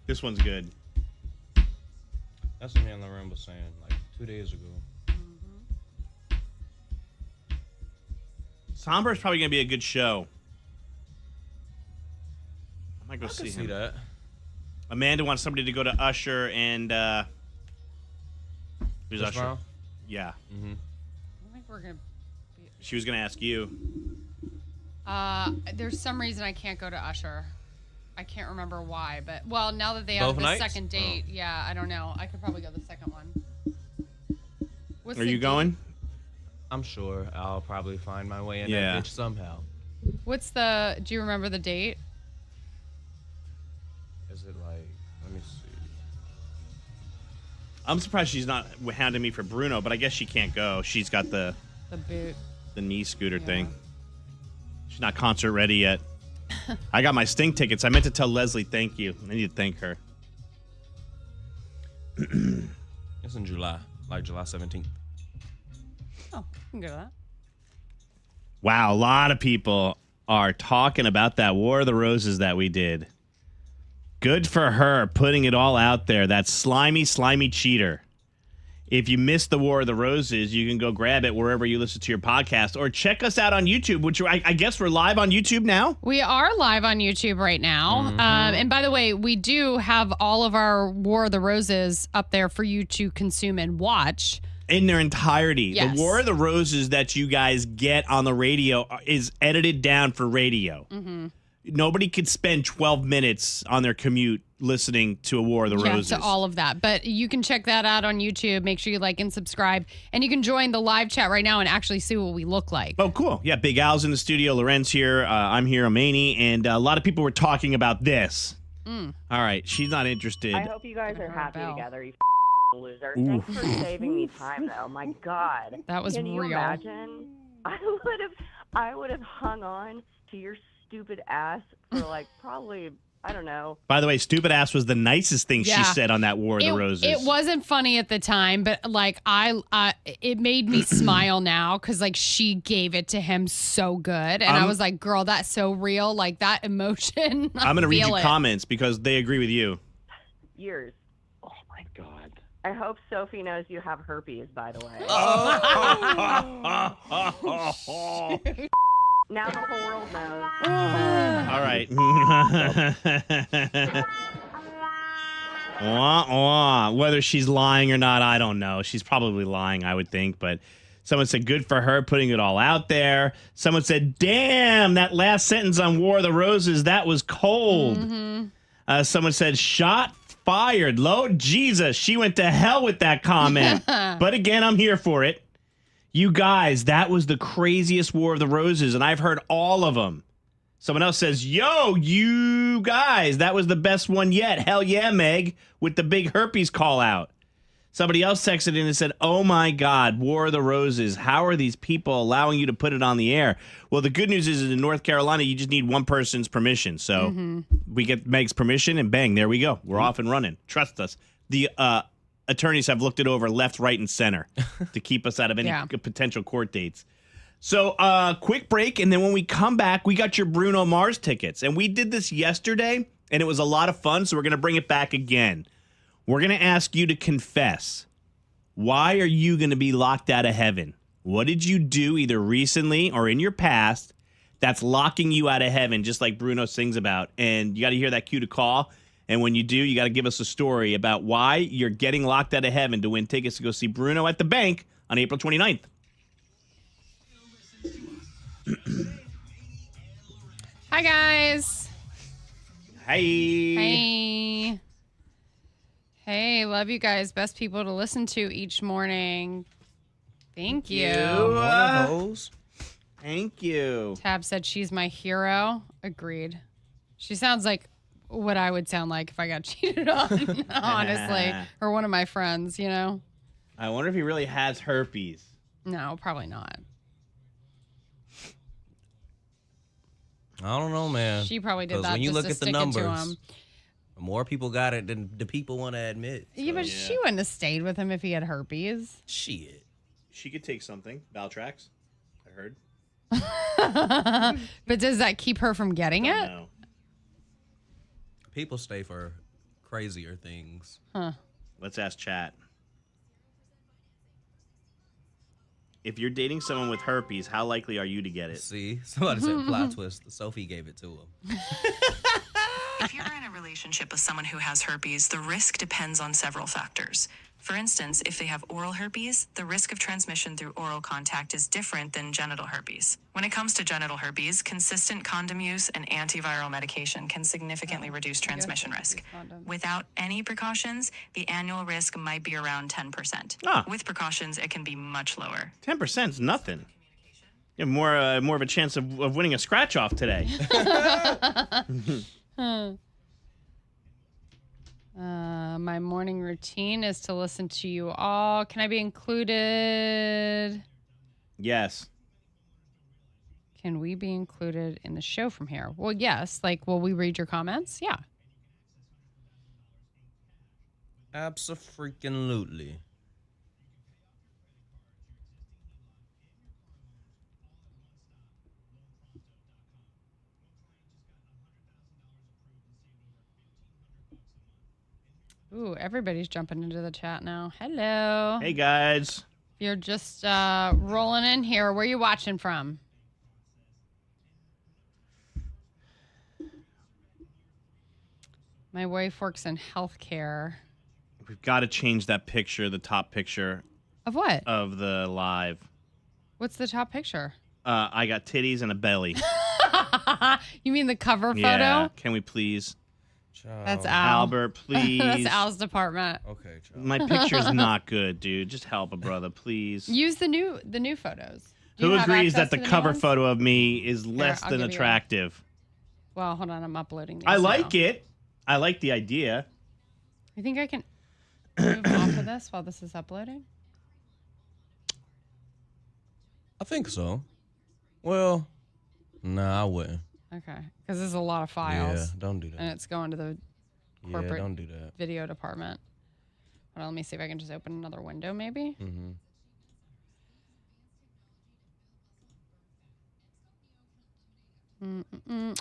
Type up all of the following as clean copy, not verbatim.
This one's good. That's what me and Lauren was saying like 2 days ago. Somber's probably going to be a good show. I might go see him. That. Amanda wants somebody to go to Usher and who's Chris Usher? Brown? Yeah. I think we're gonna. She was going to ask you. There's some reason I can't go to Usher. I can't remember why, but well, now that they have Both the nights? second date, yeah, I don't know. I could probably go the second one. What's Are the you going? I'm sure I'll probably find my way in Yeah. that bitch somehow. What's the? Do you remember the date? Is it like? Let me see. I'm surprised she's not hounding me for Bruno, but I guess she can't go. She's got the boot. The knee scooter thing. She's not concert ready yet. I got my Sting tickets. I meant to tell Leslie thank you. I need to thank her. It's in July, like July 17th. Oh, I can go to that. Wow, a lot of people are talking about that War of the Roses that we did. Good for her, putting it all out there. That slimy, slimy cheater. If you missed the War of the Roses, you can go grab it wherever you listen to your podcast or check us out on YouTube, which I guess we're live on YouTube now. We are live on YouTube right now. And by the way, we do have all of our War of the Roses up there for you to consume and watch. In their entirety. Yes. The War of the Roses that you guys get on the radio is edited down for radio. Nobody could spend 12 minutes on their commute listening to a War of the Roses. Yeah, to all of that. But you can check that out on YouTube. Make sure you like and subscribe. And you can join the live chat right now and actually see what we look like. Oh, cool. Yeah, Big Al's in the studio. Loren's here. I'm here, Maney. And a lot of people were talking about this. All right, she's not interested. I hope you guys are happy together, you loser. Ooh. Thanks for saving me time, though. My God. That was Can you real. imagine? I would have hung on to your stupid ass for like probably, I don't know. By the way, stupid ass was the nicest thing she Yeah. said on that War of the Roses. It wasn't funny at the time, but like it made me smile now because like she gave it to him so good, and I was like, "Girl, that's so real." Like that emotion. I'm going to read feel you it. comments because they agree with you. Years. Oh my God. I hope Sophie knows you have herpes, by the way. Now the whole world knows. All right. Wah, wah. Whether she's lying or not, I don't know. She's probably lying, I would think. But someone said, good for her putting it all out there. Someone said, damn, that last sentence on War of the Roses, that was cold. Someone said, shot fired. Lord Jesus, she went to hell with that comment. But again, I'm here for it. You guys, that was the craziest War of the Roses, and I've heard all of them. Someone else says, yo, you guys, that was the best one yet. Hell yeah, Meg, with the big herpes call out. Somebody else texted in and said, oh my God, War of the Roses. How are these people allowing you to put it on the air? Well, the good news is in North Carolina, you just need one person's permission. So we get Meg's permission, and bang, there we go. We're off and running. Trust us. The attorneys have looked it over left, right, and center to keep us out of any potential court dates. So quick break, and then when we come back, we got your Bruno Mars tickets. And we did this yesterday, and it was a lot of fun, so we're going to bring it back again. We're going to ask you to confess. Why are you going to be locked out of heaven? What did you do either recently or in your past that's locking you out of heaven, just like Bruno sings about? And you got to hear that cue to call. And when you do, you got to give us a story about why you're getting locked out of heaven to win tickets to go see Bruno at the bank on April 29th. Hi, guys. Hey. Hey, love you guys. Best people to listen to each morning. Thank you. Thank you. Tab said she's my hero. Agreed. She sounds like what I would sound like if I got cheated on, honestly. Or one of my friends, you know? I wonder if he really has herpes. No, probably not. I don't know, man. She probably did 'Cause that when you just look to at the stick it to numbers, him. more people got it than the people want to admit. Yeah, but she wouldn't have stayed with him if he had herpes. Shit. She could take something. Valtrax, I heard. But does that keep her from getting it? No. People stay for crazier things. Huh. Let's ask chat. If you're dating someone with herpes, how likely are you to get it? See, somebody said plot twist. Sophie gave it to him. If you're in a relationship with someone who has herpes, the risk depends on several factors. For instance, if they have oral herpes, the risk of transmission through oral contact is different than genital herpes. When it comes to genital herpes, consistent condom use and antiviral medication can significantly reduce transmission risk. Without any precautions, the annual risk might be around 10%. Ah. With precautions, it can be much lower. 10% is nothing. You have more of a chance of winning a scratch off today. My morning routine is to listen to you all. Can I be included? Yes. Can we be included in the show from here? Well, yes. Like, will we read your comments? Yeah. Abso-freaking-lutely. Ooh, everybody's jumping into the chat now. Hello. Hey, guys. You're just rolling in here. Where are you watching from? My wife works in healthcare. We've got to change that picture, the top picture Of what? of the live. What's the top picture? I got titties and a belly. You mean the cover photo? Yeah. Can we please? Child. That's Al. Albert, please. That's Al's department. Okay, child. My picture's not good, dude. Just help a brother, please. Use the new photos. Do Who you have agrees access that the to new cover ones? photo of me is less I'll than give you attractive? Well, hold on. I'm uploading these I like now. it. I like the idea. You think I can move off of this while this is uploading? I think so. Well, nah, I wouldn't. Okay. Because there's a lot of files. Yeah, don't do And that. it's going to the Yeah, corporate don't do that. video department. Hold on, let me see if I can just open another window, maybe. Mm-hmm.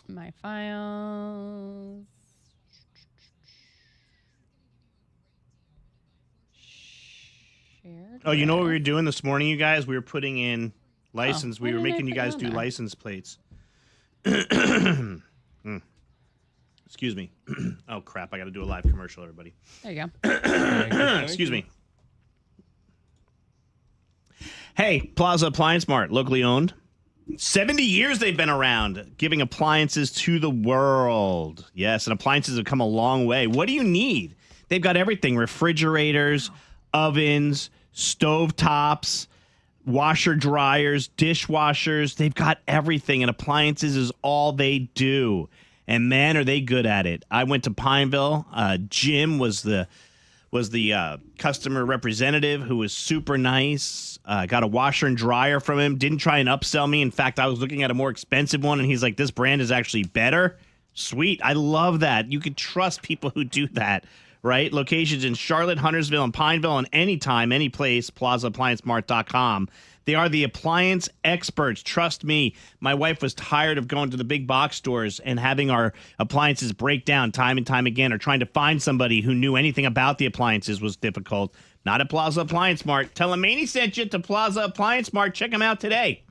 My files. Shared. Oh, you know what we with- were doing this morning, you guys? We were putting in license. why we were didn't I making you put guys on do there? license plates. Excuse me. Oh, crap. I got to do a live commercial, everybody. There you go. Excuse me. Hey, Plaza Appliance Mart, locally owned. 70 years they've been around, giving appliances to the world. Yes, and appliances have come a long way. What do you need? They've got everything: refrigerators, ovens, stovetops, washer dryers, dishwashers. They've got everything, and appliances is all they do. And man, are they good at it. I went to Pineville. Jim was the customer representative, who was super nice. Got a washer and dryer from him. Didn't try and upsell me. In fact, I was looking at a more expensive one, and he's like, this brand is actually better. Sweet. I love that. You can trust people who do that, right? Locations in Charlotte, Huntersville, and Pineville, and anytime, any place, plazaappliancemart.com. They are the appliance experts. Trust me, my wife was tired of going to the big box stores and having our appliances break down time and time again, or trying to find somebody who knew anything about the appliances was difficult. Not at Plaza Appliance Mart. Tell them Maney sent you to Plaza Appliance Mart. Check them out today.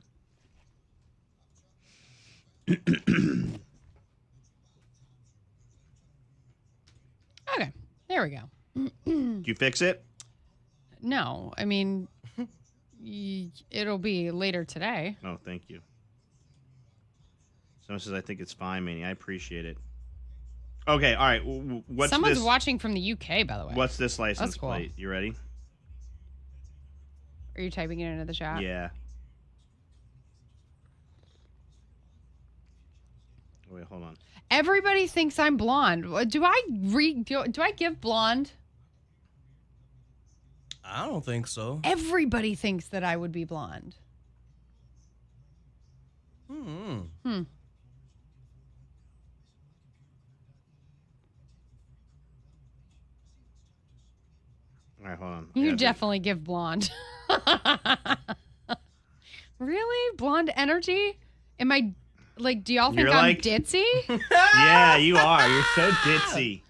Okay. There we go. Did you fix it? No, I mean, it'll be later today. Oh, thank you. Someone says, I think it's fine, Maney. I appreciate it. Okay, all right. What's Someone's this? watching from the UK, by the way. What's this license That's cool. plate? You ready? Are you typing it into the chat? Yeah. Wait, hold on. Everybody thinks I'm blonde. Do I give blonde? I don't think so. Everybody thinks that I would be blonde. Mm-hmm. All right, hold on. You definitely give blonde. Really? Blonde energy? Am I like, do y'all think You're I'm like- ditzy? Yeah, you are. You're so ditzy.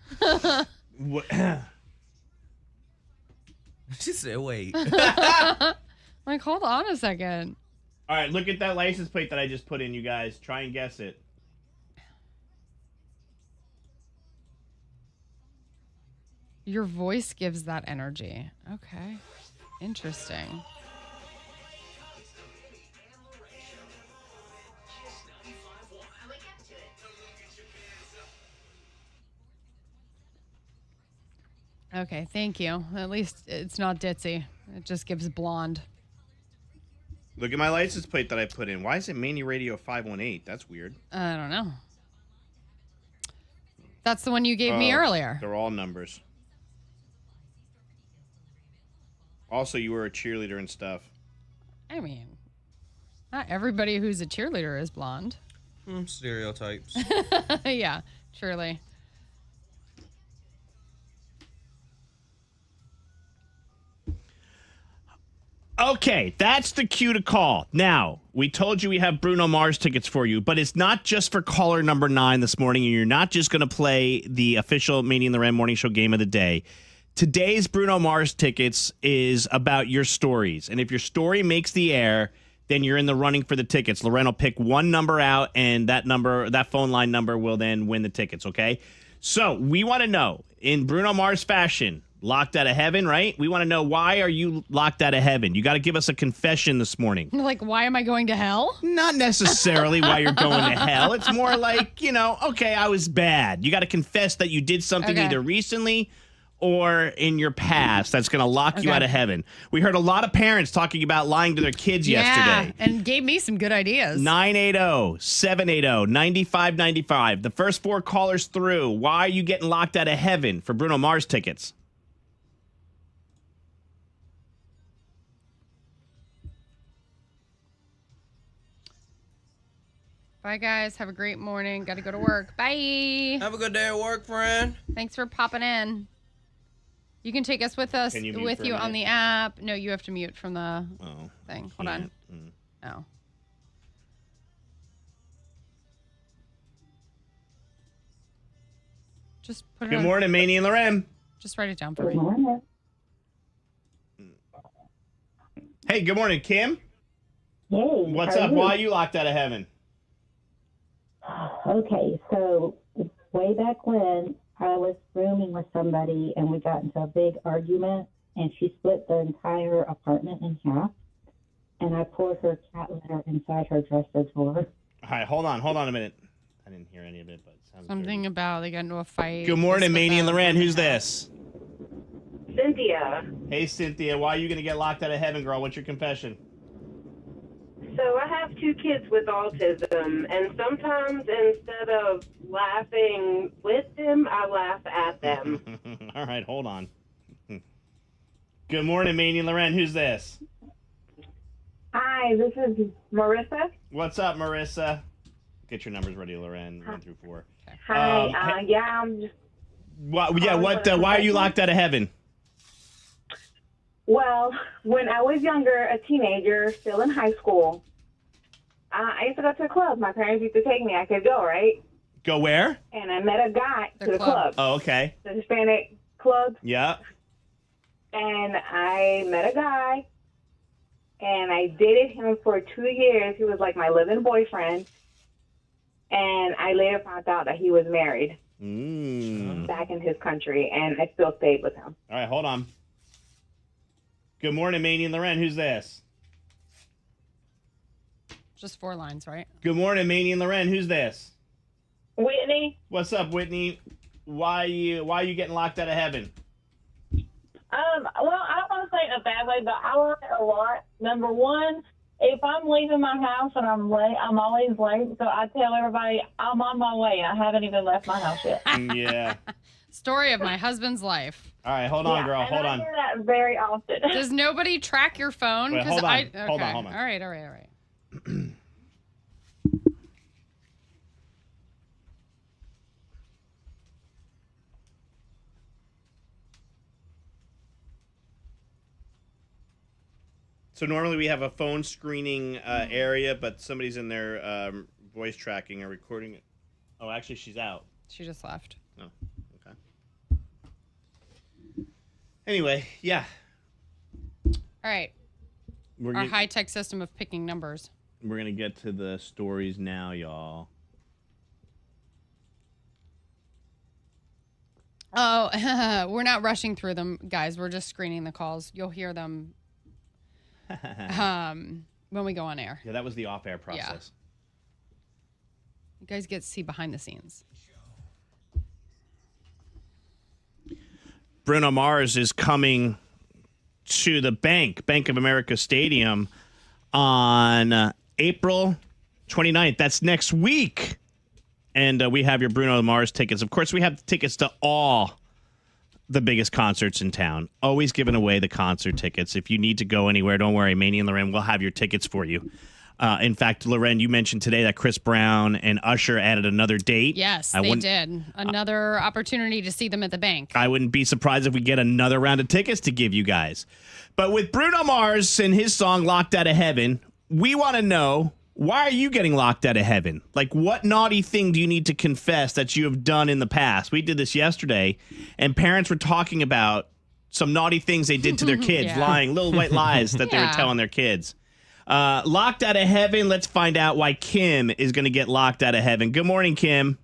What? She said, "Wait." Like, hold on a second. All right, look at that license plate that I just put in, you guys. Try and guess it. Your voice gives that energy. Okay. Interesting. Okay, thank you. At least it's not ditzy. It just gives blonde. Look at my license plate that I put in. Why is it Maney Radio 518? That's weird. I don't know. That's the one you gave me earlier. They're all numbers. Also, you were a cheerleader and stuff. I mean, not everybody who's a cheerleader is blonde. Stereotypes. Yeah, surely. Okay, that's the cue to call. Now, we told you we have Bruno Mars tickets for you, but it's not just for caller number 9 this morning, and you're not just going to play the official Maney and Loren Morning Show game of the day. Today's Bruno Mars tickets is about your stories, and if your story makes the air, then you're in the running for the tickets. Loren will pick one number out, and that phone line number will then win the tickets, okay? So, we want to know, in Bruno Mars fashion, locked out of heaven, right? We want to know, why are you locked out of heaven? You got to give us a confession this morning. Like, why am I going to hell? Not necessarily why you're going to hell. It's more like, okay, I was bad. You got to confess that you did something either recently or in your past that's going to lock you out of heaven. We heard a lot of parents talking about lying to their kids yesterday. And gave me some good ideas. 980-780-9595. The first 4 callers through. Why are you getting locked out of heaven for Bruno Mars tickets? Bye, guys. Have a great morning. Got to go to work. Bye. Have a good day at work, friend. Thanks for popping in. You can take us with us Can you mute with for a you on minute? the app. No, you have to mute from the Oh, thing. Hold on. Oh. Just put it Good on. morning, Maney and Loren. Just write it down for me. Hey, good morning, Kim. Hey, What's how are up? you? Why are you locked out of heaven? Okay, so way back when I was rooming with somebody and we got into a big argument and she split the entire apartment in half and I poured her cat litter inside her dresser drawer. All right, hold on a minute. I didn't hear any of it, but it sounds Something dirty. about they got into a fight. Good morning, This with Maney and them. Loren. Who's this? Cynthia. Hey, Cynthia. Why are you going to get locked out of heaven, girl? What's your confession? So I have 2 kids with autism, and sometimes instead of laughing with them, I laugh at them. All right, hold on. Good morning, Maney and Loren. Who's this? Hi, this is Marissa. What's up, Marissa? Get your numbers ready, Loren. 1 through 4. Hi, yeah, I'm just, Why are you locked out of heaven? well, when I was younger, a teenager, still in high school, I used to go to a club. My parents used to take me. I could go, right? Go where? And I met a guy The to the club. club, Oh, okay. the Hispanic club. Yeah. And I met a guy, and I dated him for 2 years. He was like my living boyfriend. And I later found out that he was married back in his country, and I still stayed with him. All right, hold on. Good morning, Maney and Loren. Who's this? Just 4 lines, right? Good morning, Maney and Loren. Who's this? Whitney, What's up, Whitney? Why are you getting locked out of heaven? Well, I don't want to say it in a bad way, but I learned a lot. Number one, if I'm leaving my house and I'm late, I'm always late. So I tell everybody I'm on my way, and I haven't even left my house yet. Yeah. Story of my husband's life. All right, hold on, girl. and Hold I on. hear that very often. Does nobody track your phone? Wait, 'Cause hold on. okay. Hold on. All right. So normally we have a phone screening area, but somebody's in there voice tracking or recording it. Oh, actually, she's out. She just left. Oh, okay. Anyway, yeah. All right. We're Our gonna, high-tech system of picking numbers. we're going to get to the stories now, y'all. Oh, we're not rushing through them, guys. We're just screening the calls. You'll hear them when we go on air. Yeah, that was the off-air process. You guys get to see behind the scenes. Bruno Mars is coming to the Bank of America Stadium on April 29th. That's next week. And we have your Bruno Mars tickets. Of course, we have tickets to all the biggest concerts in town. Always giving away the concert tickets. If you need to go anywhere, don't worry. Maney and Loren will have your tickets for you. In fact, Loren, you mentioned today that Chris Brown and Usher added another date. Yes, they did. Another opportunity to see them at the Bank. I wouldn't be surprised if we get another round of tickets to give you guys. But with Bruno Mars and his song Locked Out of Heaven, we want to know, why are you getting locked out of heaven? Like, what naughty thing do you need to confess that you have done in the past? We did this yesterday, and parents were talking about some naughty things they did to their kids, lying, little white lies that they were telling their kids. Locked out of heaven, let's find out why Kim is going to get locked out of heaven. Good morning, Kim.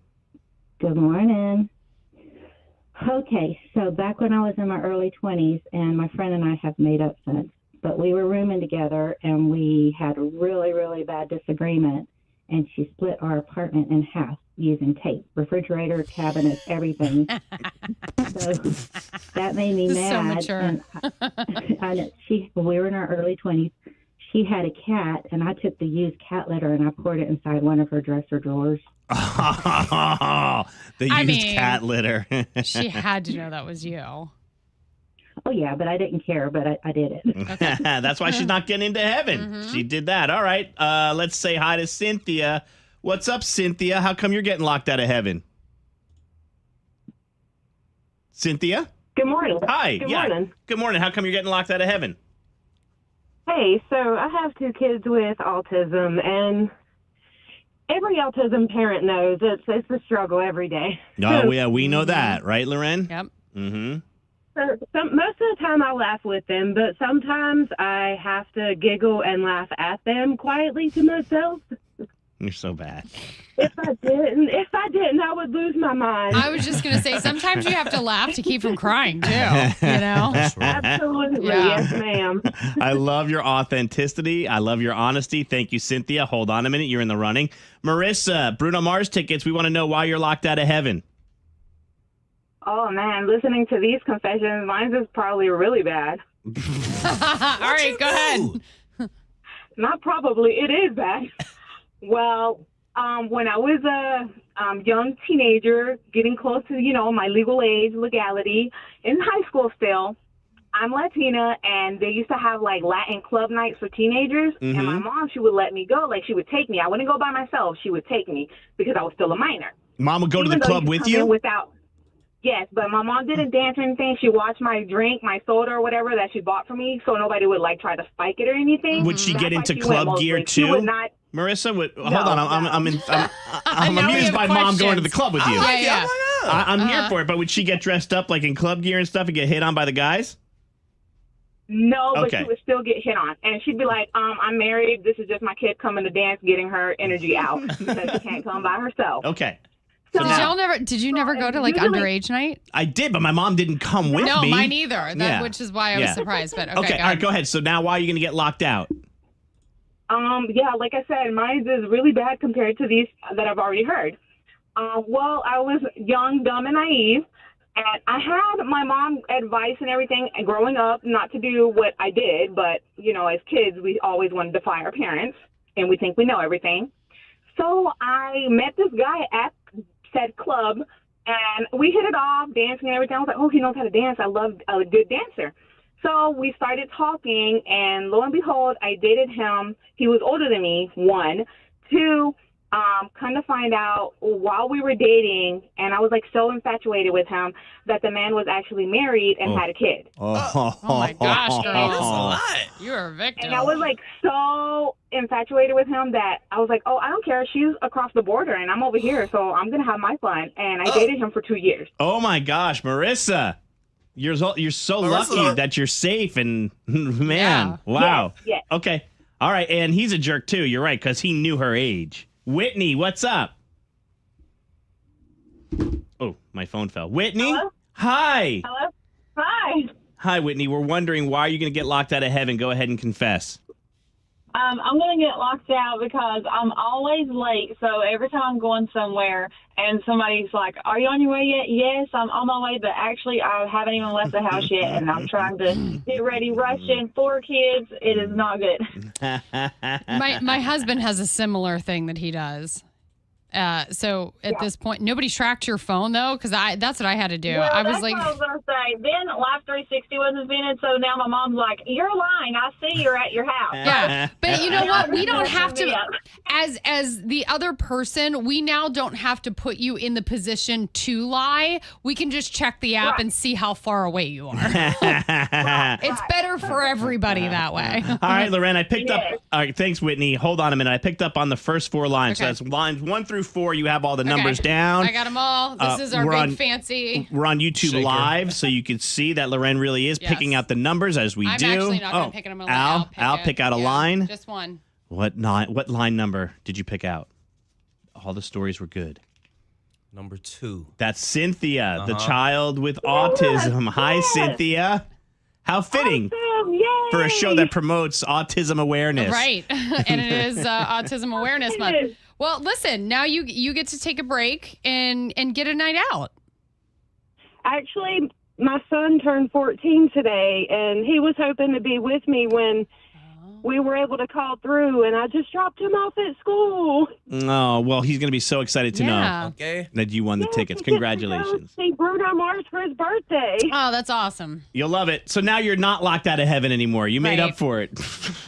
Good morning. Okay, so back when I was in my early 20s, and my friend and I have made up since, but we were rooming together, and we had a really, really bad disagreement, and she split our apartment in half using tape, refrigerator, cabinets, everything. So that made me mad. So mature. And we were in our early 20s. She had a cat, and I took the used cat litter, and I poured it inside one of her dresser drawers. The used cat litter. She had to know that was you. Oh, yeah, but I didn't care, but I did it. Okay. That's why she's not getting into heaven. Mm-hmm. She did that. All right. Let's say hi to Cynthia. What's up, Cynthia? How come you're getting locked out of heaven? Cynthia? Good morning. Hi. Good morning. Good morning. How come you're getting locked out of heaven? Hey, so I have two kids with autism, and every autism parent knows it's a struggle every day. Oh, yeah, we know that, right, Loren? Yep. Mm-hmm. Most of the time I laugh with them, but sometimes I have to giggle and laugh at them quietly to myself. You're so bad. If I didn't, I would lose my mind. I was just going to say, sometimes you have to laugh to keep from crying, too, you know? Absolutely. Yeah. Yes, ma'am. I love your authenticity. I love your honesty. Thank you, Cynthia. Hold on a minute. You're in the running. Marissa, Bruno Mars tickets. We want to know why you're locked out of heaven. Oh, man, listening to these confessions, mine's is probably really bad. All right, go ahead. Not probably. It is bad. Well, when I was a young teenager, getting close to, my legal age, legality, in high school still, I'm Latina, and they used to have, like, Latin club nights for teenagers, and my mom, she would let me go. Like, she would take me. I wouldn't go by myself. She would take me because I was still a minor. Mom would go to the club with you? Yes, but my mom didn't dance or anything. She watched my drink, my soda or whatever that she bought for me, so nobody would, like, try to spike it or anything. Would she That's get why into she club went gear, mostly. She too? would not. Marissa, hold on. I'm Now we amused have by mom going to the questions. club with you. Yeah. I'm here for it, but would she get dressed up like in club gear and stuff and get hit on by the guys? No, but Okay. she would still get hit on. And she'd be like, I'm married. This is just my kid coming to dance, getting her energy out because she can't come by herself. Okay. So Did you never go to, like, usually- underage night? I did, but my mom didn't come with No, me. mine either, Yeah. which is why I was surprised. But Okay, all right, go ahead. So now why are you going to get locked out? Yeah, like I said, mine is really bad compared to these that I've already heard. Well, I was young, dumb, and naive, and I had my mom advice and everything growing up not to do what I did, but, as kids, we always want to defy our parents, and we think we know everything. So I met this guy at said club, and we hit it off, dancing and everything. I was like, oh, he knows how to dance. I love a good dancer. So we started talking, and lo and behold, I dated him. He was older than me, 1. 2, kind of find out while we were dating, and I was, like, so infatuated with him that the man was actually married and had a kid. Oh my gosh, girl. You're a victim. And I was, like, so infatuated with him that I was like, oh, I don't care. She's across the border, and I'm over here, so I'm going to have my fun. And I dated him for 2 years. Oh, my gosh, Marissa. You're so Marissa. lucky that you're safe and man, Yeah. wow. Yes. Okay. All right, and he's a jerk too. You're right cuz he knew her age. Whitney, what's up? Oh, my phone fell. Whitney? Hello? Hi. Hello? Hi. Hi, Whitney. We're wondering why are you going to get locked out of heaven? Go ahead and confess. I'm going to get locked out because I'm always late. So every time I'm going somewhere and somebody's like, are you on your way yet? Yes, I'm on my way. But actually, I haven't even left the house yet. And I'm trying to get ready, rushing 4 kids. It is not good. My husband has a similar thing that he does. So at this point, nobody tracked your phone though, because that's what I had to do. Well, I was that's like, what I was going to say. Then Life 360 was invented, so now my mom's like, you're lying. I see you're at your house. yeah. But you know what? We don't have to. Yeah. As the other person, we now don't have to put you in the position to lie. We can just check the app and see how far away you are. It's better for everybody that way. All right, Loren, I picked up. Yes. All right, thanks, Whitney. Hold on a minute. I picked up on the first 4 lines. Okay. So that's lines 1 through 4. You have all the numbers down. I got them all. This is our we're big on- fancy. We're on YouTube Shaker. Live, so you can see that Loren really is Yes. picking out the numbers as we I'm do. actually not going to pick it. I'm going to Al, let pick out a Yeah, line. Just one. What line number did you pick out? All the stories were good. Number 2. That's Cynthia, the child with autism. Hi, Cynthia. How fitting Yay! for a show that promotes autism awareness. Right. And it is Autism Awareness Month. Well, listen, now you get to take a break and get a night out. Actually, my son turned 14 today, and he was hoping to be with me when we were able to call through, and I just dropped him off at school. Oh, well, he's going to be so excited to know Yeah. Okay. that you won the tickets. Congratulations. See Bruno Mars for his birthday. Oh, that's awesome. You'll love it. So now you're not locked out of heaven anymore. You made Right. up for it.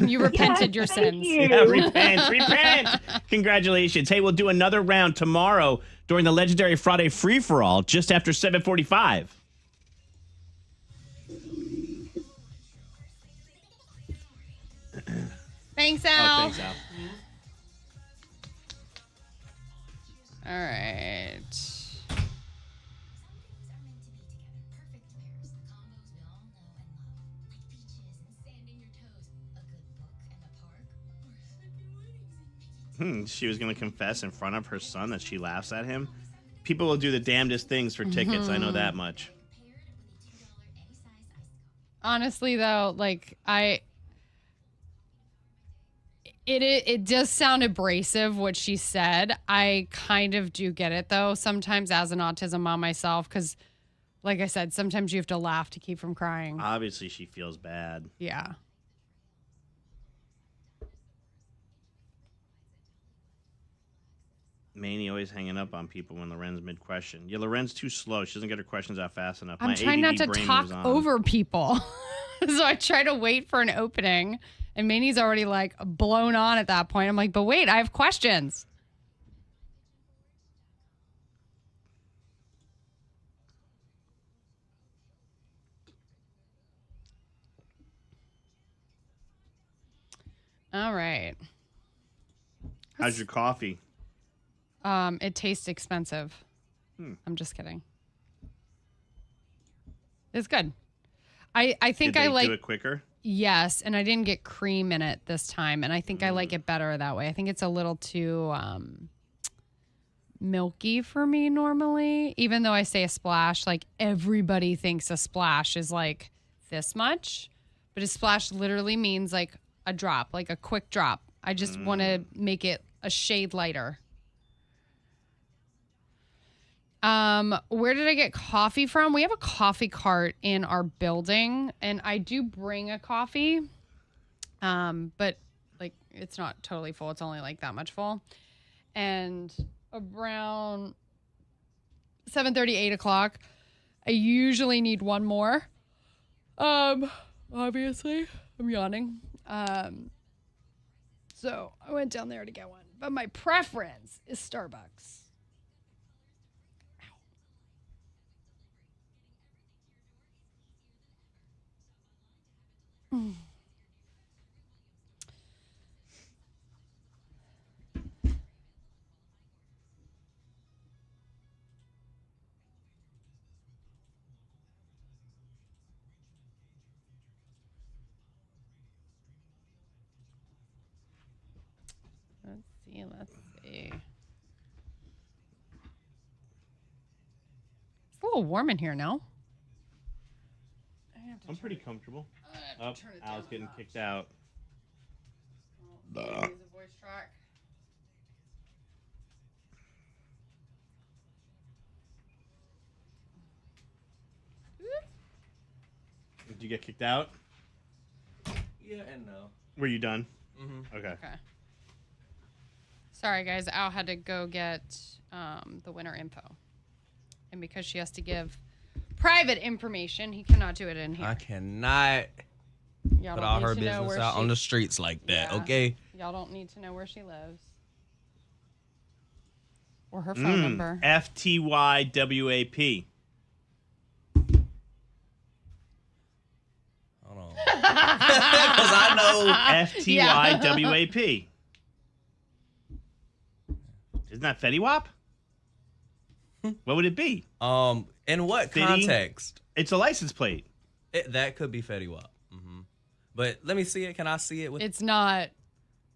You repented your Thank sins. you. Yeah, repent. Congratulations. Hey, we'll do another round tomorrow during the legendary Friday free-for-all just after 7:45. Thanks, Al. Thanks, Al. All right. She was going to confess in front of her son that she laughs at him. People will do the damnedest things for tickets. I know that much. Honestly, though, like it does sound abrasive what she said. I kind of do get it though. Sometimes as an autism mom myself, because like I said, sometimes you have to laugh to keep from crying. Obviously, she feels bad. Yeah. Maney always hanging up on people when Loren's mid-question. Yeah, Loren's too slow. She doesn't get her questions out fast enough. I'm My trying not ADD to brain talk moves on. over people. So I try to wait for an opening. And Maney's already like blown on at that point. I'm like, but wait, I have questions. All right. How's your coffee? It tastes expensive. I'm just kidding. It's good. I think Did they I like do it quicker? yes, and I didn't get cream in it this time, and I think I like it better that way. I think it's a little too milky for me normally, even though I say a splash, like everybody thinks a splash is like this much, but a splash literally means like a drop, like a quick drop. I just want to make it a shade lighter. Where did I get coffee from? We have a coffee cart in our building, and I do bring a coffee. But like it's not totally full. It's only like that much full. And around 7:30, 8 o'clock, I usually need one more. Obviously, I'm yawning. So I went down there to get one, but my preference is Starbucks. little warm in here, no? I'm pretty comfortable. Oh, turn it Al's down getting a notch. kicked out. Use a voice track. Did you get kicked out? Yeah and no. Were you done? Mm-hmm. Okay. Okay. Sorry, guys. Al had to go get the winner info. And because she has to give private information, he cannot do it in here. I cannot Y'all put don't all need her to know business where out she- on the streets like that, Yeah. okay? Y'all don't need to know where she lives. Or her phone number. FTYWAP. Hold on. Because I know. FTYWAP. Isn't that Fetty Wap? What would it be? In what Fitty? context? It's a license plate. That could be Fetty Wap. But let me see it. Can I see it? It's not.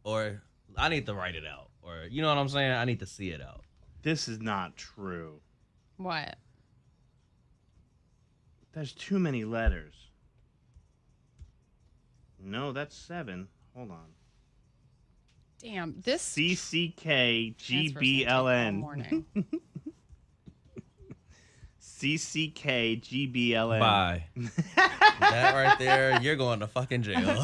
Or I need to write it out. Or you know what I'm saying? I need to see it out. This is not true. What? There's too many letters. No, that's 7. Hold on. Damn, this CCKGBLN. morning. CCKGBLN. Bye. That right there, you're going to fucking jail.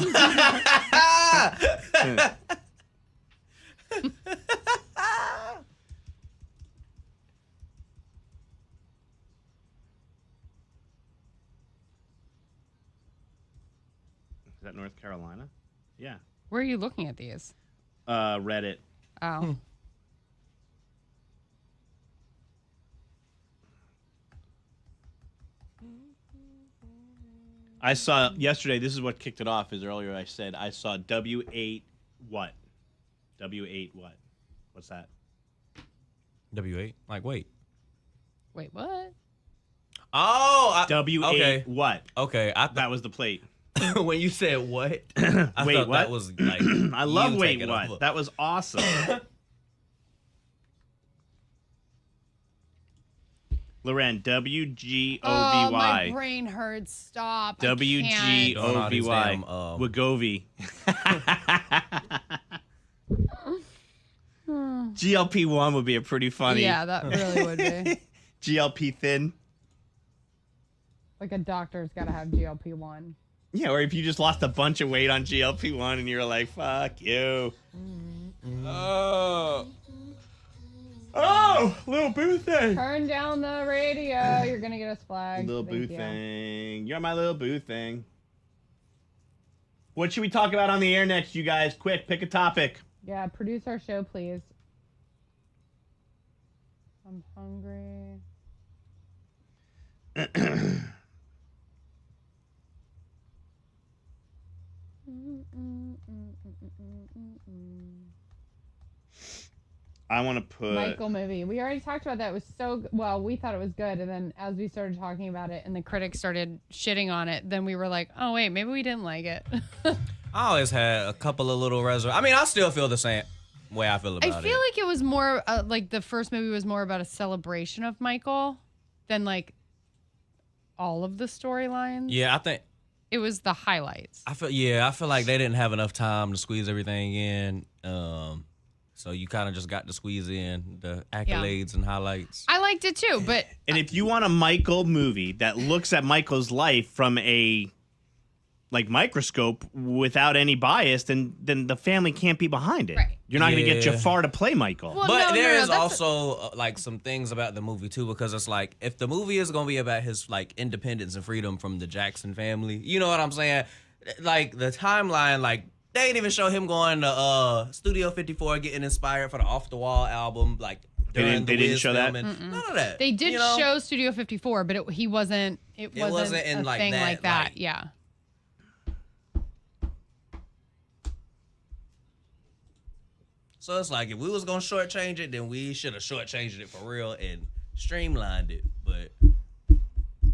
Is that North Carolina? Yeah. Where are you looking at these? Reddit. Oh. I saw yesterday, this is what kicked it off, is earlier I said I saw W8 what? W8 what? What's that? W8? Like, wait. Wait, what? Oh! W8 okay. what? Okay. That was the plate. When you said what? I Wait, thought what? that was like. I love you Wait taking What. over. That was awesome. Loren, WGOVY. Oh, my brain hurts. Stop. I can't. WGOVY. Wagovi. GLP-1 would be a pretty funny. Yeah, that really would be. GLP thin. Like a doctor's got to have GLP-1. Yeah, or if you just lost a bunch of weight on GLP-1 and you're like, fuck you. Oh, little boo thing. Turn down the radio. You're going to get us flagged. Little boo Thank you. thing. You're my little boo thing. What should we talk about on the air next, you guys? Quick, pick a topic. Yeah, produce our show, please. I'm hungry. I want to put Michael movie. We already talked about that. It was so well. We thought it was good, and then as we started talking about it, and the critics started shitting on it, then we were like, "Oh wait, maybe we didn't like it." I always had a couple of little reservations. I mean, I still feel the same way I feel about it. I feel like it was more like the first movie was more about a celebration of Michael than like all of the storylines. Yeah, I think It was the highlights. I feel like they didn't have enough time to squeeze everything in. So you kind of just got to squeeze in the accolades and highlights. I liked it too, but And if you want a Michael movie that looks at Michael's life from a microscope without any bias, then the family can't be behind it. Right. You're not going to get Yeah. Jafar to play Michael. Well, But no, there no, is that's also like some things about the movie too, because it's like if the movie is gonna be about his like independence and freedom from the Jackson family, you know what I'm saying? Like the timeline, like they didn't even show him going to Studio 54 getting inspired for the Off the Wall album. Like They didn't show that? filming. None of that. They did you know? show Studio 54, but it wasn't. It wasn't in a like thing that, like that. like- Yeah. So it's like if we was gonna shortchange it, then we should have shortchanged it for real and streamlined it. But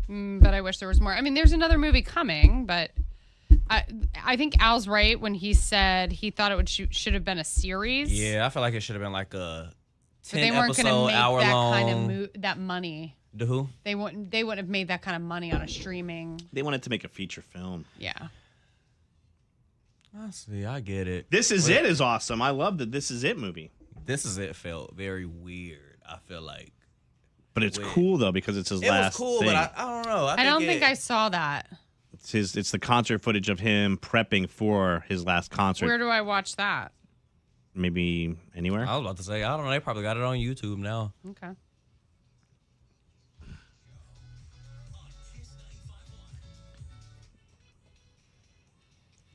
But I wish there was more. I mean, there's another movie coming, but I think Al's right when he said he thought it should have been a series. yeah, I feel like it should have been like a But they 10 weren't going to episode make hour that long. kind of that money. The who? They wouldn't have made that kind of money on a streaming. They wanted to make a feature film. Yeah. I see. I get it. This Is It is awesome. I love the This Is It movie. This Is It felt very weird. I feel like. But it's cool though because it's his last. It was cool, thing. but I don't know. I don't think I saw that. It's the concert footage of him prepping for his last concert. Where do I watch that? Maybe anywhere. I was about to say, I don't know. They probably got it on YouTube now. Okay.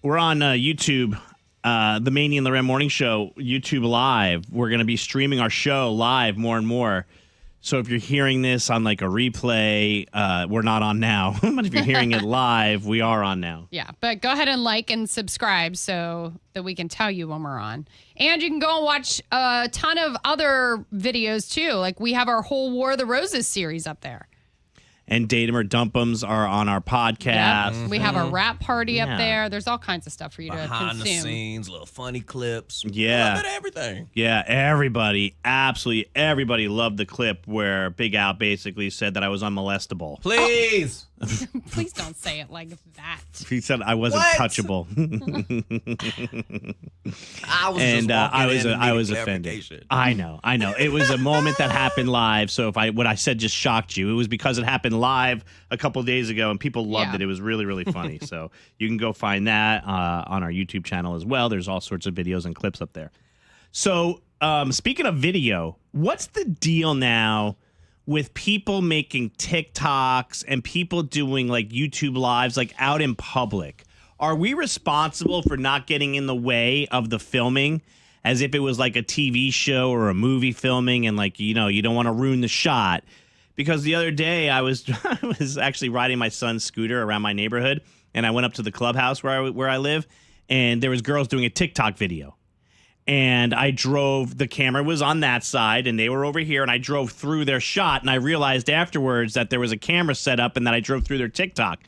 We're on YouTube, the Maney and Loren Morning Show, YouTube Live. We're going to be streaming our show live more and more. So if you're hearing this on like a replay, we're not on now. But if you're hearing it live, we are on now. Yeah, but go ahead and like and subscribe so that we can tell you when we're on. And you can go and watch a ton of other videos too. Like we have our whole War of the Roses series up there. And Date 'em or Dump 'ems are on our podcast. Yep. We have a rap party Yeah. up there. There's all kinds of stuff for you to Behind the consume. scenes, little funny clips. Yeah. A little bit of everything. Yeah, everybody, absolutely everybody loved the clip where Big Al basically said that I was unmolestable. Please. Please don't say it like that. He said I wasn't What? touchable. I was And just I walking in was needing offended. clarification. I know. It was a moment that happened live. So if what I said just shocked you, it was because it happened live a couple days ago and people loved Yeah. it. It was really, really funny. So you can go find that on our YouTube channel as well. There's all sorts of videos and clips up there. So speaking of video, what's the deal now with people making TikToks and people doing like YouTube lives like out in public? Are we responsible for not getting in the way of the filming as if it was like a TV show or a movie filming and like, you don't want to ruin the shot? Because the other day I was actually riding my son's scooter around my neighborhood and I went up to the clubhouse where I live and there was girls doing a TikTok video. And I drove, the camera was on that side and they were over here and I drove through their shot and I realized afterwards that there was a camera set up and that I drove through their TikTok.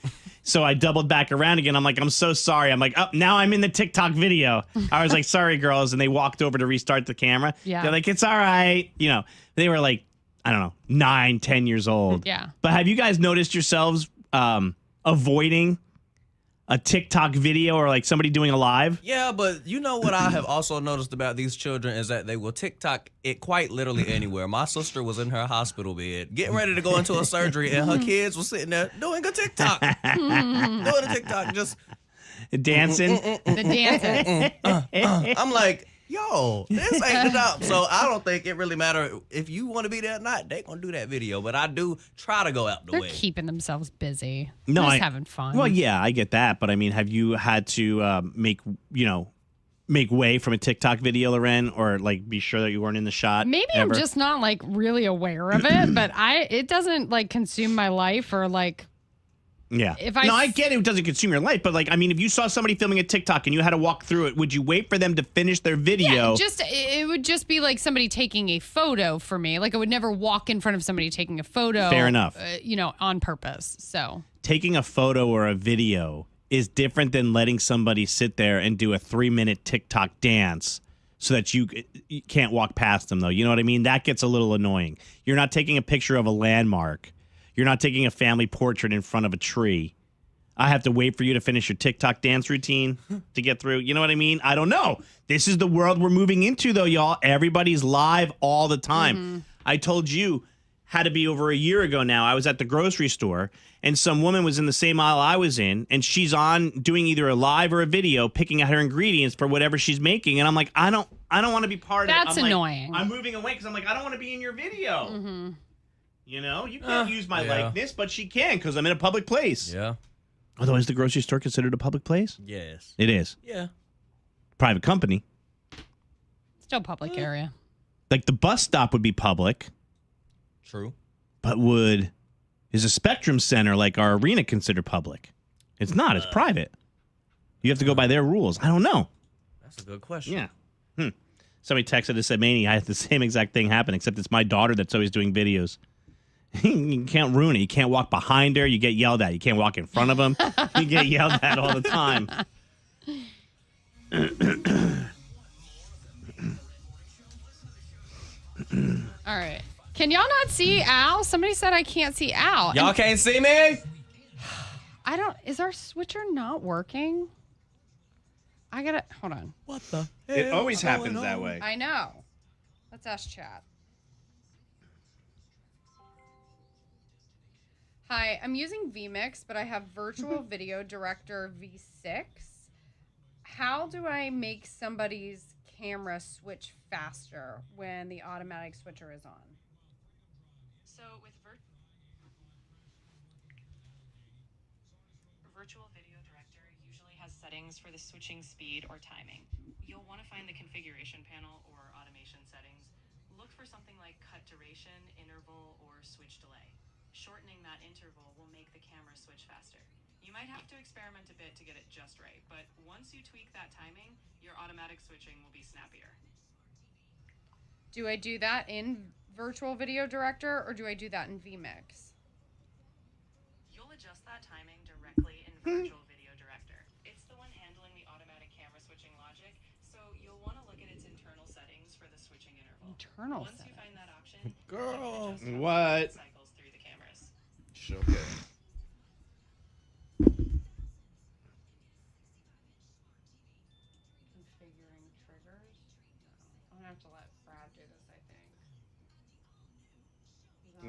So I doubled back around again. I'm like, I'm so sorry. I'm like, oh, now I'm in the TikTok video. I was like, sorry, girls. And they walked over to restart the camera. Yeah. They're like, it's all right. They were like, I don't know, 9, 10 years old. Yeah. But have you guys noticed yourselves avoiding a TikTok video or like somebody doing a live? Yeah, but you know what I have also noticed about these children is that they will TikTok it quite literally anywhere. My sister was in her hospital bed getting ready to go into a surgery and her kids were sitting there doing a TikTok. Doing a TikTok, just dancing. The dancing. I'm like, yo, this ain't enough. So I don't think it really matters if you want to be there or not. They gonna do that video, but I do try to go out the They're way. keeping themselves busy. No, They're just having fun. Well, yeah, I get that, but I mean, have you had to make way from a TikTok video, Loren, or like be sure that you weren't in the shot? Maybe ever? I'm just not like really aware of it, but it doesn't like consume my life or like. Yeah. If I get it doesn't consume your life, but like, I mean, if you saw somebody filming a TikTok and you had to walk through it, would you wait for them to finish their video? Yeah, it would just be like somebody taking a photo for me. Like I would never walk in front of somebody taking a photo. Fair enough. On purpose. So Taking a photo or a video is different than letting somebody sit there and do a 3-minute TikTok dance so that you can't walk past them, though. You know what I mean? That gets a little annoying. You're not taking a picture of a landmark. You're not taking a family portrait in front of a tree. I have to wait for you to finish your TikTok dance routine to get through. You know what I mean? I don't know. This is the world we're moving into, though, y'all. Everybody's live all the time. Mm-hmm. I told you, had to be over a year ago now. I was at the grocery store, and some woman was in the same aisle I was in, and she's on doing either a live or a video, picking out her ingredients for whatever she's making. And I'm like, I don't want to be part of it. That's annoying. I'm moving away because I'm like, I don't want to be in your video. Mm-hmm. You can't use my likeness, but she can because I'm in a public place. Yeah. Although, is the grocery store considered a public place? Yes. It is. Yeah. Private company. Still public area. Like the bus stop would be public, True. but is a Spectrum Center like our arena considered public? It's not. It's private. You have to go by their rules. I don't know. That's a good question. Yeah. Somebody texted and said, Maney, I had the same exact thing happen, except it's my daughter that's always doing videos. You can't ruin it. You can't walk behind her. You get yelled at. You can't walk in front of them. You get yelled at all the time. All right. Can y'all not see Al? Somebody said I can't see Al. Y'all can't see me? I don't. Is our switcher not working? I gotta. Hold on. What the? It always happens that way. I know. Let's ask chat. Hi, I'm using vMix, but I have Virtual Video Director V6. How do I make somebody's camera switch faster when the automatic switcher is on? So with Virtual Video Director usually has settings for the switching speed or timing. You'll want to find the configuration panel or automation settings. Look for something like cut duration, interval, or switch delay. Shortening that interval will make the camera switch faster. You might have to experiment a bit to get it just right, but once you tweak that timing, your automatic switching will be snappier. Do I do that in Virtual Video Director or do I do that in vMix? You'll adjust that timing directly in Virtual Video Director. It's the one handling the automatic camera switching logic, so you'll want to look at its internal settings for the switching interval. Once you find that option, Girl. What? cycles through the cameras. Okay. Configuring triggers? No. I'm gonna have to let Brad do this, I think.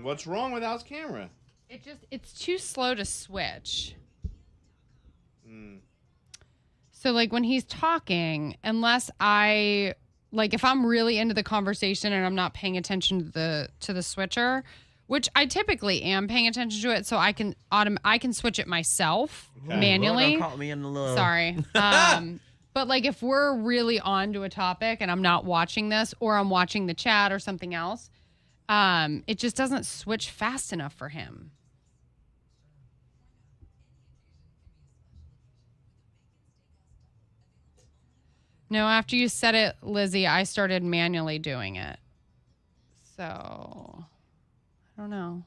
What's wrong with Al's camera? It's too slow to switch. Mm. So like when he's talking, unless if I'm really into the conversation and I'm not paying attention to the switcher, which I typically am paying attention to it, so I can switch it myself manually. Lord, caught me in the little... Sorry. But like if we're really on to a topic and I'm not watching this or I'm watching the chat or something else, it just doesn't switch fast enough for him. No, after you said it, Lizzie, I started manually doing it. So, I don't know.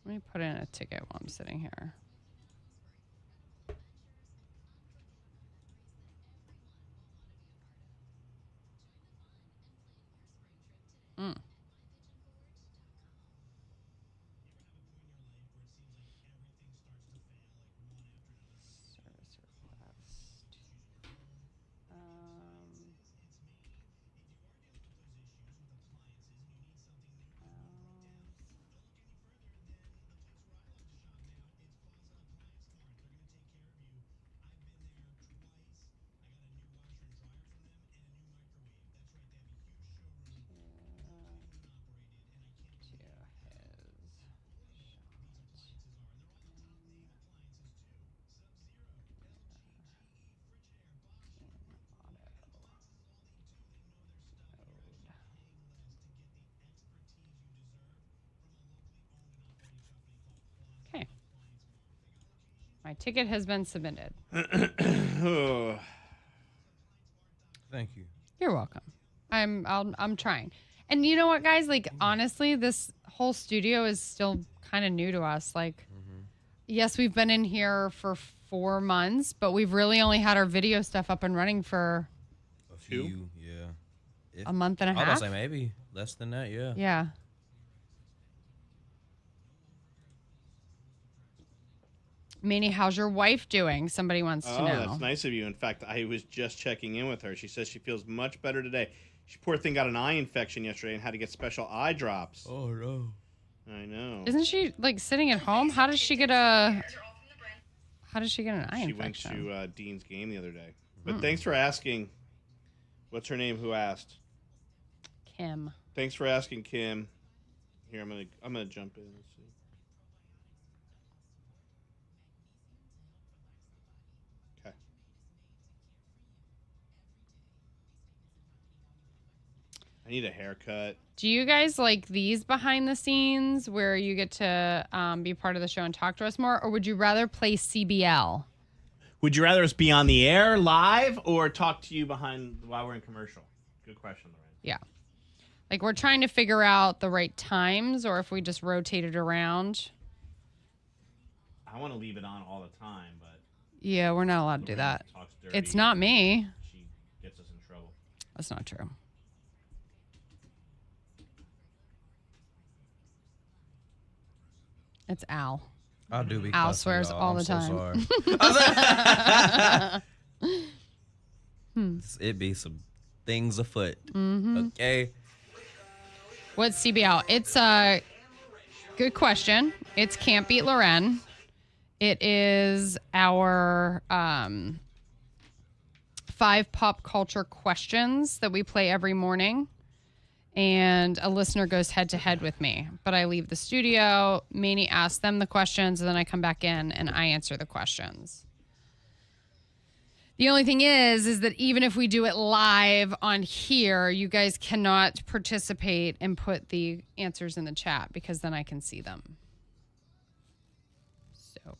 Let me put in a ticket while I'm sitting here. Service request. Okay. My ticket has been submitted. Thank you. You're welcome. I'm trying. And you know what, guys? Like, honestly, this whole studio is still kind of new to us. Like, yes, we've been in here for 4 months, but we've really only had our video stuff up and running for A few, yeah. a month and a I was half. about to say maybe less than that, yeah. Yeah. Maney, how's your wife doing? Somebody wants to know. That's nice of you. In fact, I was just checking in with her. She says she feels much better today. She, poor thing, got an eye infection yesterday and had to get special eye drops. Oh, no. I know. Isn't she like sitting at home? How does she get an eye She went infection? to Dean's game the other day. But thanks for asking. What's her name? Who asked? Kim. Thanks for asking, Kim. Here, I'm gonna jump in. Let's see. Okay. I need a haircut. Do you guys like these behind the scenes where you get to be part of the show and talk to us more, or would you rather play CBL? Would you rather us be on the air live or talk to you while we're in commercial? Good question, Lorraine. Yeah. Like we're trying to figure out the right times or if we just rotate it around. I want to leave it on all the time, but Yeah, we're not allowed to do Lorraine that. talks dirty It's not me. She gets us in trouble. That's not true. It's Al. I do be Al cussing, swears y'all. all I'm the so time. sorry. It be some things afoot. Mm-hmm. Okay. What's CBL? It's a good question. It's Can't Beat Loren. It is our 5 pop culture questions that we play every morning. And a listener goes head to head with me. But I leave the studio. Maney asks them the questions, and then I come back in and I answer the questions. The only thing is that even if we do it live on here, you guys cannot participate and put the answers in the chat because then I can see them. So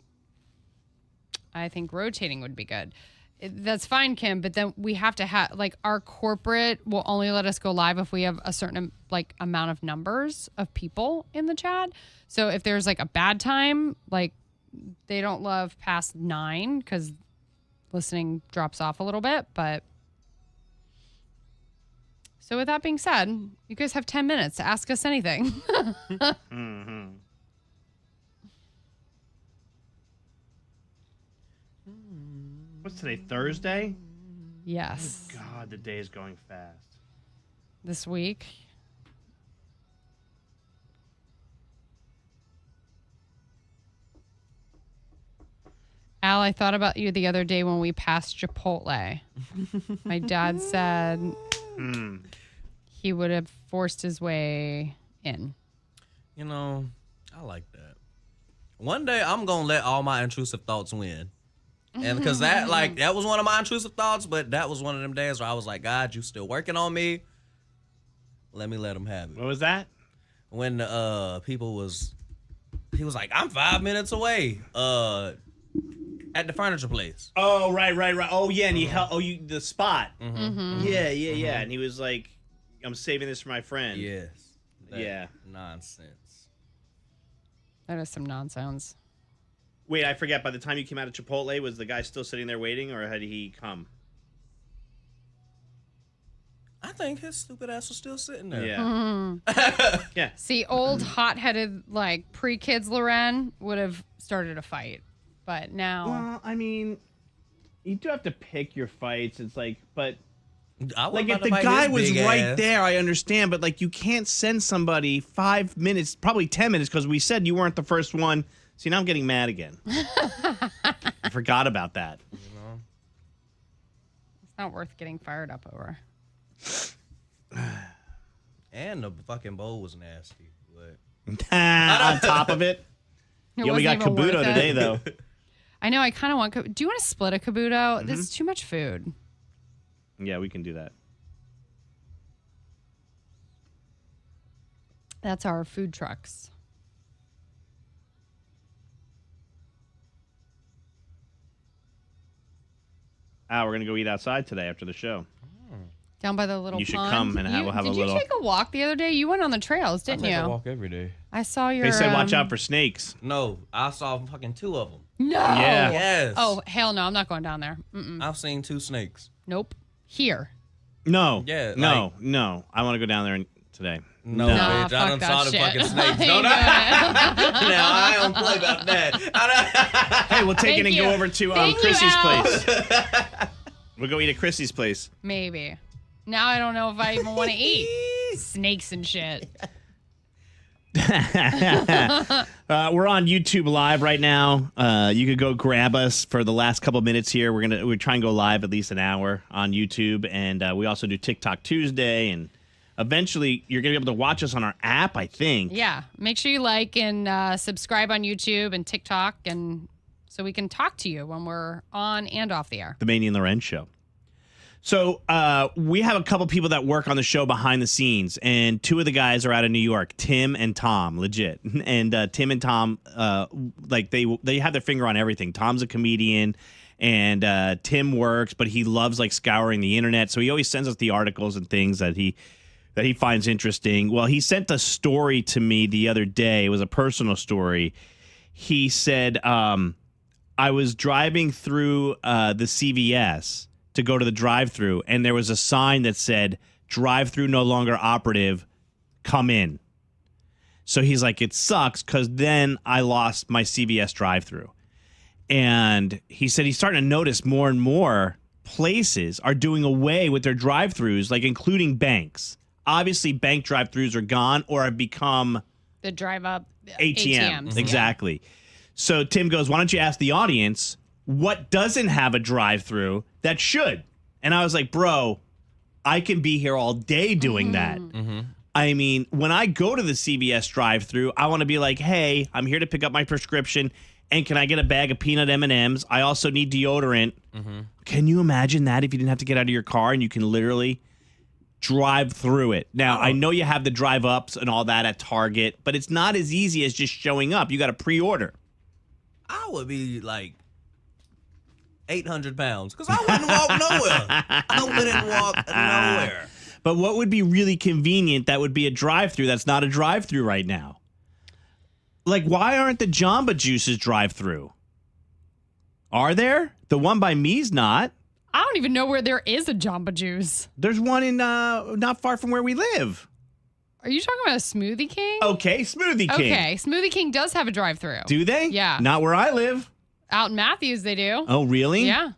I think rotating would be good. That's fine, Kim, but then we have to have, like, our corporate will only let us go live if we have a certain, like, amount of numbers of people in the chat. So if there's, like, a bad time, like, they don't love past 9 because listening drops off a little bit, but so with that being said, you guys have 10 minutes to ask us anything. Mm-hmm. What's today? Thursday? Yes. God, the day is going fast. This week. Al, I thought about you the other day when we passed Chipotle. My dad said he would have forced his way in. You know, I like that. One day I'm gonna let all my intrusive thoughts win. And because that was one of my intrusive thoughts, but that was one of them days where I was like, God, you still working on me? Let me let him have it. What was that? When he was like, I'm 5 minutes away. At the furniture place. Oh, right. Oh, yeah, and he held the spot. Mm-hmm. Yeah. And he was like, I'm saving this for my friend. Yes. Yeah. Nonsense. That is some nonsense. Wait, I forget. By the time you came out of Chipotle, was the guy still sitting there waiting, or had he come? I think his stupid ass was still sitting there. Yeah. Mm-hmm. Yeah. See, old hot-headed, like, pre-kids Loren would have started a fight. But now... Well, I mean, you do have to pick your fights. It's like, but... Like, if the guy was right there, I understand. But, like, you can't send somebody 5 minutes, probably 10 minutes, because we said you weren't the first one. See, now I'm getting mad again. I forgot about that. You know? It's not worth getting fired up over. And the fucking bowl was nasty. But... On top of it. Yeah, we got wasn't even Kabuto worth it. today, though. I know, I kind of want... Do you want to split a Kabuto? This is too much food. Yeah, we can do that. That's our food trucks. We're going to go eat outside today after the show. Down by the little You should pond. come and we'll have a little... Did you take a walk the other day? You went on the trails, didn't you? I walk every day. I saw your... They said watch out for snakes. No, I saw fucking 2 of them. No! Yeah. Yes. Oh, hell no. I'm not going down there. Mm-mm. I've seen 2 snakes. Nope. Here. No. Yeah, No. I want to go down there today. No, Nah, bitch. I fuck done saw that the shit. fucking snakes. I No, ain't no. doing it. Now, I don't play about that. Hey, we'll take Thank it and you. go over to Thank you, Chrissy's Al. place. We'll go eat at Chrissy's place. Maybe. Now I don't know if I even want to eat snakes and shit. We're on YouTube Live right now. You could go grab us for the last couple minutes here. We're trying to go live at least an hour on YouTube, and we also do TikTok Tuesday, and eventually you're gonna be able to watch us on our app, I think. Yeah. Make sure you like and subscribe on YouTube and TikTok, and so we can talk to you when we're on and off the air. The Maney and Lorenz Show. So we have a couple people that work on the show behind the scenes, and 2 of the guys are out of New York, Tim and Tom, legit. And Tim and Tom, like they have their finger on everything. Tom's a comedian, and Tim works, but he loves like scouring the internet. So he always sends us the articles and things that he finds interesting. Well, he sent a story to me the other day. It was a personal story. He said, I was driving through the CVS to go to the drive-thru, and there was a sign that said, drive-thru no longer operative, come in. So he's like, it sucks because then I lost my CVS drive-thru. And he said he's starting to notice more and more places are doing away with their drive-thrus, like including banks. Obviously, bank drive-thrus are gone or have become The drive up ATMs. ATMs. Exactly. So Tim goes, why don't you ask the audience what doesn't have a drive-thru that should? And I was like, bro, I can be here all day doing that. I mean, when I go to the CVS drive-thru, I want to be like, hey, I'm here to pick up my prescription, and can I get a bag of peanut M&Ms? I also need deodorant. Can you imagine that if you didn't have to get out of your car and you can literally drive through it? Now, I know you have the drive-ups and all that at Target, but it's not as easy as just showing up. You got to pre-order. I would be like 800 pounds because I wouldn't walk nowhere. I wouldn't walk nowhere. But what would be really convenient that would be a drive-thru that's not a drive-thru right now? Like, why aren't the Jamba Juices drive-thru? Are there? The one by me's not. I don't even know where there is a Jamba Juice. There's one in not far from where we live. Are you talking about a Smoothie King? Okay, Smoothie King. Okay, Smoothie King does have a drive-thru. Do they? Yeah. Not where I live. Out in Matthews, they do. Oh, really? Yeah.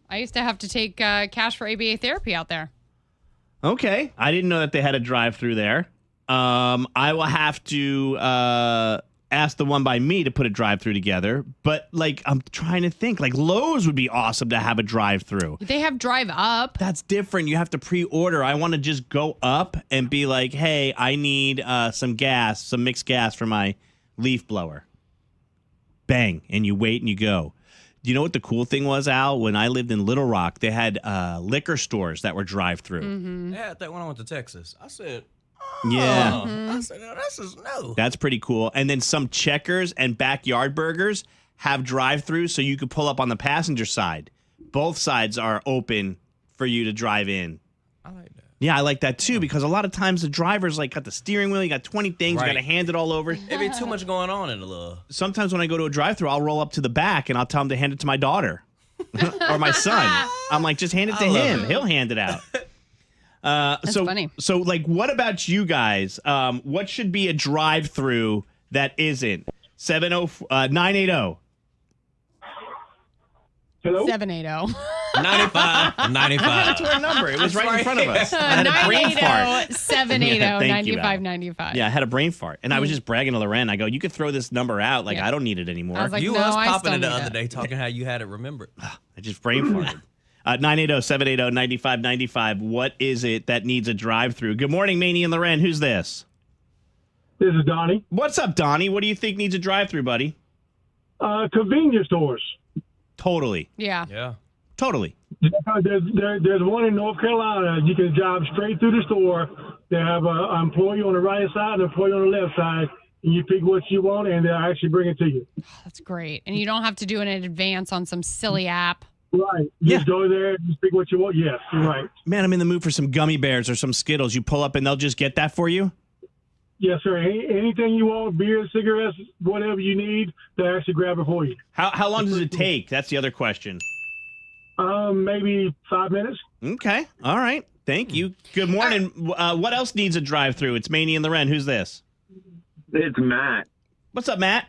I used to have to take cash for ABA therapy out there. Okay. I didn't know that they had a drive-thru there. I will have to ask the one by me to put a drive-thru together. But, like, I'm trying to think. Like, Lowe's would be awesome to have a drive-thru. They have drive up. That's different. You have to pre-order. I want to just go up and be like, hey, I need some gas, some mixed gas for my leaf blower. Bang. And you wait and you go. You know what the cool thing was, Al? When I lived in Little Rock, they had liquor stores that were drive-thru. They had that when I went to Texas. I said, Yeah. I said, no, this is new. That's pretty cool. And then some Checkers and Backyard Burgers have drive-throughs so you could pull up on the passenger side. Both sides are open for you to drive in. I like that. Yeah, I like that too because a lot of times the driver's like got the steering wheel, you got 20 things, you got to hand it all over. It'd be too much going on in the little. Sometimes when I go to a drive-thru, I'll roll up to the back and I'll tell him to hand it to my daughter or my son. I'm like, just hand it to him. He'll hand it out. That's funny. So, like, what about you guys? What should be a drive-through that isn't? 980. Hello? 780. 95. 95. That's our number. It was right in front of us. I had a brain fart. 780 Yeah, thank you, 95 Al. 95. Yeah, I had a brain fart. And I was just bragging to Loren. I go, you could throw this number out. Like, Yeah. I don't need it anymore. I was like, You no, was I popping still it the need other it. day talking how you had it remembered. I just brain farted. 980-780-9595. What is it that needs a drive-through? Good morning, Maney and Loren. Who's this? This is Donnie. What's up, Donnie? What do you think needs a drive-through, buddy? Convenience stores. Totally. Yeah. Yeah. Totally. There's one in North Carolina. You can drive straight through the store. They have an employee on the right side and an employee on the left side. And you pick what you want, and they'll actually bring it to you. That's great. And you don't have to do it in advance on some silly app. Right. Yeah. Just go there, just pick what you want. Yes, you're right. Man, I'm in the mood for some gummy bears or some Skittles. You pull up and they'll just get that for you? Yes, sir. Anything you want, beer, cigarettes, whatever you need, they'll actually grab it for you. How long does it take? That's the other question. Maybe 5 minutes. Okay. All right. Thank you. Good morning. What else needs a drive-through? It's Maney and Loren. Who's this? It's Matt. What's up, Matt?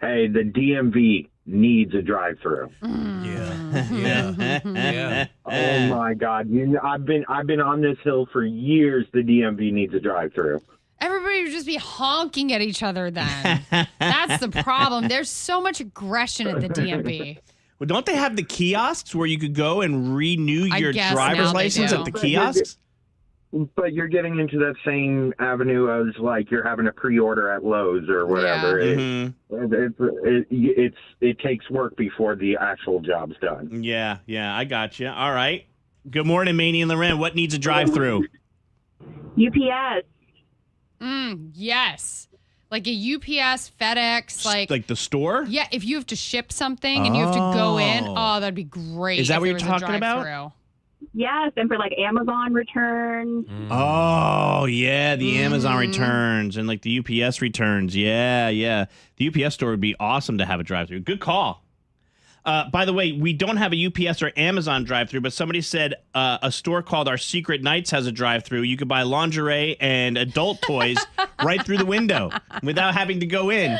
Hey, the DMV needs a drive-through. Yeah. Oh my God! I've been on this hill for years. The DMV needs a drive-through. Everybody would just be honking at each other then. That's the problem. There's so much aggression at the DMV. Well, don't they have the kiosks where you could go and renew I your guess driver's now they license do. at the kiosks? But you're getting into that same avenue as like you're having a pre-order at Lowe's or whatever. Yeah. It takes work before the actual job's done. Yeah, I got you. All right. Good morning, Maney and Loren. What needs a drive-through? UPS. Yes. Like a UPS, FedEx, like the store? yeah, if you have to ship something and you have to go in, Oh. that'd be great. Is that if what there you're was a talking about? drive-through. Yes, and for like Amazon returns. Oh, yeah, the Amazon returns and like the UPS returns. Yeah, yeah. The UPS store would be awesome to have a drive-through. Good call. By the way, we don't have a UPS or Amazon drive-through, but somebody said a store called Our Secret Nights has a drive-through. You could buy lingerie and adult toys right through the window without having to go in.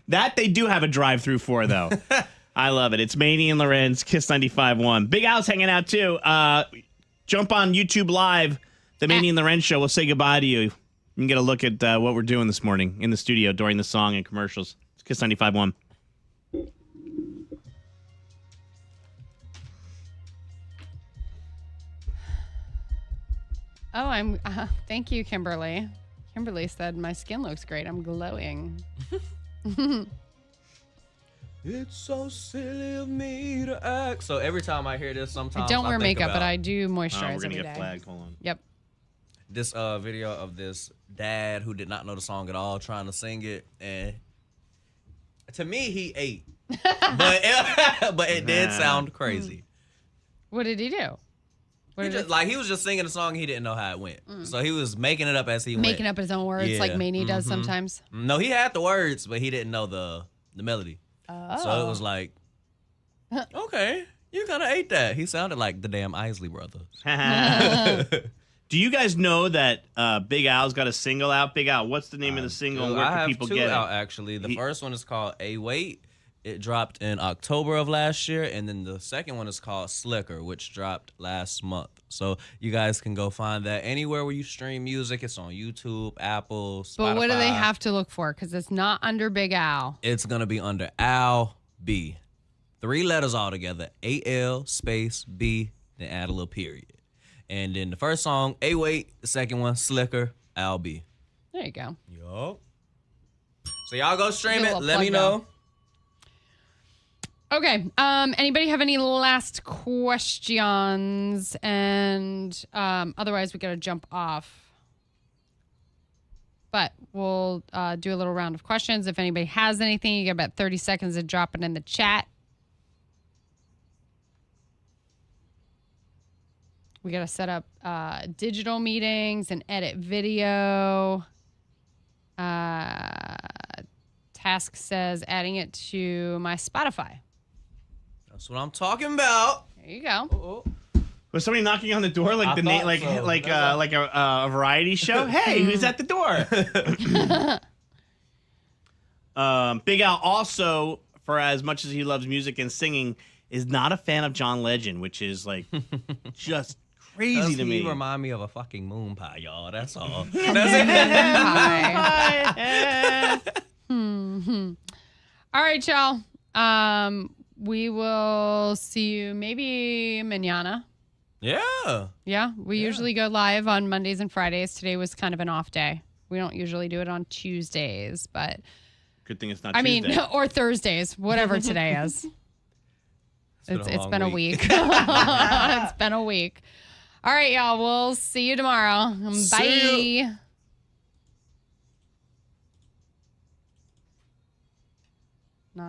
That they do have a drive-through for, though. I love it. It's Maney and Lorenz, Kiss 95.1. Big Al's hanging out, too. Jump on YouTube Live, the Maney and Lorenz show. We'll say goodbye to you. You can get a look at what we're doing this morning in the studio during the song and commercials. It's Kiss 95.1. Oh, thank you, Kimberly. Kimberly said my skin looks great. I'm glowing. It's so silly of me to act. So every time I hear this, sometimes I don't wear think makeup, about, but I do moisturize we're gonna every get day. flagged. Hold on. Yep. This video of this dad who did not know the song at all trying to sing it, and to me he ate, but it did sound crazy. What did he do? He was just singing a song, he didn't know how it went, so he was making it up as he went. Making up his own words like Maney does sometimes. No, he had the words, but he didn't know the melody. Oh. So it was like, okay, you kind of ate that. He sounded like the damn Isley brothers. Do you guys know that Big Al's got a single out? Big Al, what's the name of the single? And where can people get it? I have two out, actually. The first one is called A Wait. It dropped in October of last year. And then the second one is called Slicker, which dropped last month. So you guys can go find that anywhere where you stream music. It's on YouTube, Apple, Spotify. But what do they have to look for? Because it's not under Big Al. It's going to be under Al B. 3 letters all together. A-L space B, then add a little period. And then the first song, A Wait. The second one, Slicker, Al B. There you go. Yup. So y'all go stream Get a it. little Let me plug know. down. Okay. Anybody have any last questions? And otherwise, we got to jump off. But we'll do a little round of questions. If anybody has anything, you get about 30 seconds to drop it in the chat. We got to set up digital meetings and edit video. Task says adding it to my Spotify. That's what I'm talking about. There you go. Uh-oh. Was somebody knocking on the door like I the name, thought so. like a variety show? Hey, who's at the door? Big Al also, for as much as he loves music and singing, is not a fan of John Legend, which is like just crazy to me. He remind me of a fucking moon pie, y'all. That's all. All right, y'all. We will see you maybe mañana. Yeah. Yeah, we usually go live on Mondays and Fridays. Today was kind of an off day. We don't usually do it on Tuesdays, but good thing it's not Tuesday. or Thursdays, whatever today is. It's been a week. It's been a week. All right, y'all. We'll see you tomorrow. Bye.